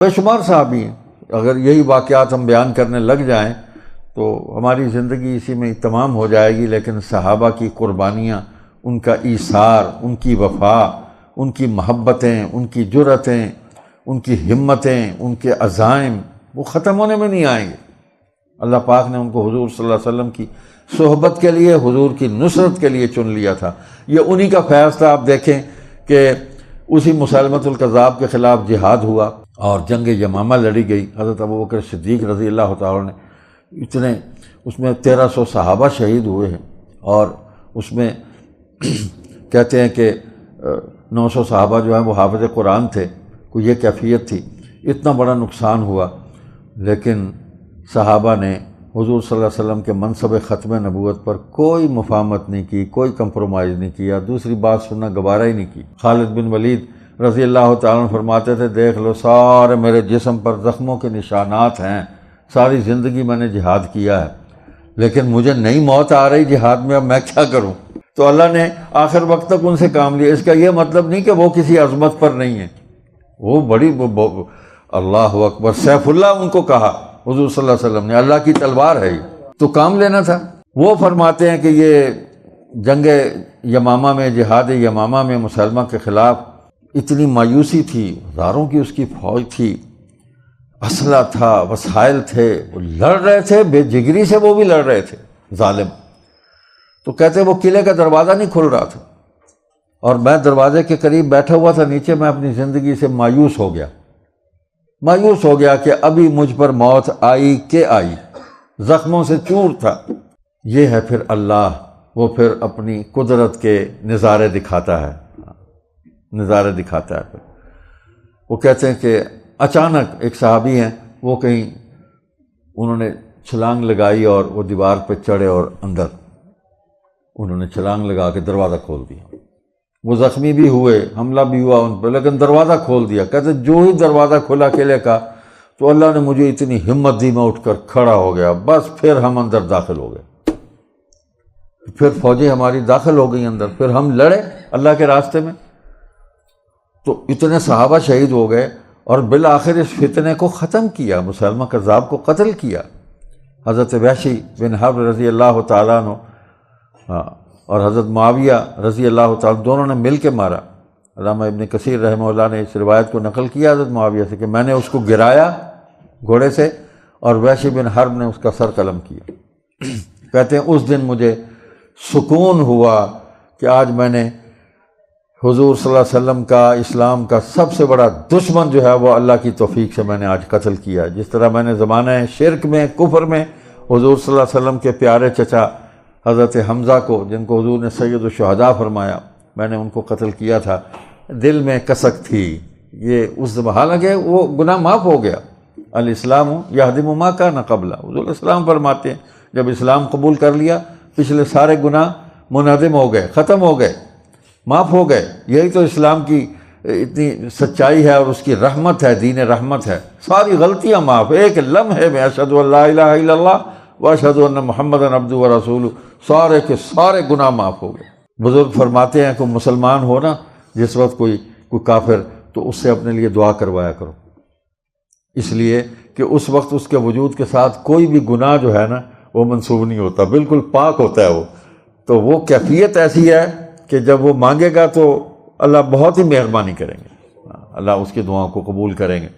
بے شمار صحابی ہیں، اگر یہی واقعات ہم بیان کرنے لگ جائیں تو ہماری زندگی اسی میں تمام ہو جائے گی، لیکن صحابہ کی قربانیاں، ان کا ایثار، ان کی وفا، ان کی محبتیں، ان کی جرأتیں، ان کی ہمتیں، ان کے عزائم، وہ ختم ہونے میں نہیں آئیں گے۔ اللہ پاک نے ان کو حضور صلی اللہ علیہ وسلم کی صحبت کے لیے، حضور کی نصرت کے لیے چن لیا تھا۔ یہ انہی کا فیض تھا۔ آپ دیکھیں کہ اسی مسیلمۃ الکذاب کے خلاف جہاد ہوا اور جنگ یمامہ لڑی گئی۔ حضرت ابوبکر صدیق رضی اللہ تعالیٰ نے اس میں 1300 صحابہ شہید ہوئے ہیں، اور اس میں کہتے ہیں کہ 900 صحابہ جو ہیں وہ حافظ قرآن تھے، کوئی یہ کیفیت تھی۔ اتنا بڑا نقصان ہوا، لیکن صحابہ نے حضور صلی اللہ علیہ وسلم کے منصب ختم نبوت پر کوئی مفاہمت نہیں کی، کوئی کمپرومائز نہیں کیا، دوسری بات سننا گوارا ہی نہیں کی۔ خالد بن ولید رضی اللہ تعالیٰ عنہ فرماتے تھے، دیکھ لو سارے میرے جسم پر زخموں کے نشانات ہیں، ساری زندگی میں نے جہاد کیا ہے، لیکن مجھے نئی موت آ رہی جہاد میں، اب میں کیا کروں؟ تو اللہ نے آخر وقت تک ان سے کام لیا۔ اس کا یہ مطلب نہیں کہ وہ کسی عظمت پر نہیں ہیں، وہ بڑی اللہ اکبر، سیف اللہ ان کو کہا حضور صلی اللہ علیہ وسلم نے، اللہ کی تلوار ہے، یہ تو کام لینا تھا۔ وہ فرماتے ہیں کہ یہ جنگ یمامہ میں، جہاد یمامہ میں مسلمہ کے خلاف اتنی مایوسی تھی، ہزاروں کی اس کی فوج تھی، اسلحہ تھا، وسائل تھے، وہ لڑ رہے تھے، بے جگری سے وہ بھی لڑ رہے تھے ظالم۔ تو کہتے وہ قلعے کا دروازہ نہیں کھل رہا تھا، اور میں دروازے کے قریب بیٹھا ہوا تھا نیچے، میں اپنی زندگی سے مایوس ہو گیا کہ ابھی مجھ پر موت آئی کہ آئی، زخموں سے چور تھا۔ یہ ہے پھر اللہ، وہ پھر اپنی قدرت کے نظارے دکھاتا ہے پھر۔ وہ کہتے ہیں کہ اچانک ایک صحابی ہیں، وہ کہیں انہوں نے چھلانگ لگائی اور وہ دیوار پہ چڑھے اور اندر انہوں نے چھلانگ لگا کے دروازہ کھول دیا۔ وہ زخمی بھی ہوئے، حملہ بھی ہوا ان پہ، لیکن دروازہ کھول دیا۔ کہتے جو ہی دروازہ کھلا قلعے کا تو اللہ نے مجھے اتنی ہمت دی، میں اٹھ کر کھڑا ہو گیا، بس پھر ہم اندر داخل ہو گئے، پھر فوجیں ہماری داخل ہو گئی اندر، پھر ہم لڑے اللہ کے راستے میں۔ تو اتنے صحابہ شہید ہو گئے، اور بالآخر اس فتنے کو ختم کیا، مسیلمہ کذاب کو قتل کیا۔ حضرت وحشی بن حرب رضی اللہ تعالیٰ عنہ اور حضرت معاویہ رضی اللہ تعالیٰ دونوں نے مل کے مارا۔ علامہ ابن کثیر رحمہ اللہ نے اس روایت کو نقل کیا حضرت معاویہ سے کہ میں نے اس کو گرایا گھوڑے سے، اور وحشی بن حرب نے اس کا سر قلم کیا۔ کہتے ہیں اس دن مجھے سکون ہوا کہ آج میں نے حضور صلی اللہ علیہ وسلم کا، اسلام کا سب سے بڑا دشمن جو ہے وہ اللہ کی توفیق سے میں نے آج قتل کیا۔ جس طرح میں نے زمانہ شرک میں، کفر میں حضور صلی اللہ علیہ وسلم کے پیارے چچا حضرت حمزہ کو، جن کو حضور نے سید الشہداء فرمایا، میں نے ان کو قتل کیا تھا، دل میں کسک تھی یہ اس حالانکہ وہ گناہ معاف ہو گیا۔ الاسلام یہدم ما کان قبلہ، حضور اسلام فرماتے ہیں جب اسلام قبول کر لیا پچھلے سارے گناہ منہدم ہو گئے، ختم ہو گئے، معاف ہو گئے۔ یہی تو اسلام کی اتنی سچائی ہے اور اس کی رحمت ہے، دین رحمت ہے، ساری غلطیاں معاف، ایک لمحے میں اشہد ان لا الہ الا اللہ واشہد ان محمد عبدہ ورسولہ، سارے کے سارے گناہ معاف ہو گئے۔ بزرگ فرماتے ہیں کہ مسلمان ہو نا جس وقت کوئی کافر، تو اس سے اپنے لیے دعا کروایا کرو، اس لیے کہ اس وقت اس کے وجود کے ساتھ کوئی بھی گناہ جو ہے نا وہ منسوب نہیں ہوتا، بالکل پاک ہوتا ہے وہ۔ تو وہ کیفیت ایسی ہے کہ جب وہ مانگے گا تو اللہ بہت ہی مہربانی کریں گے، اللہ اس کی دعاؤں کو قبول کریں گے۔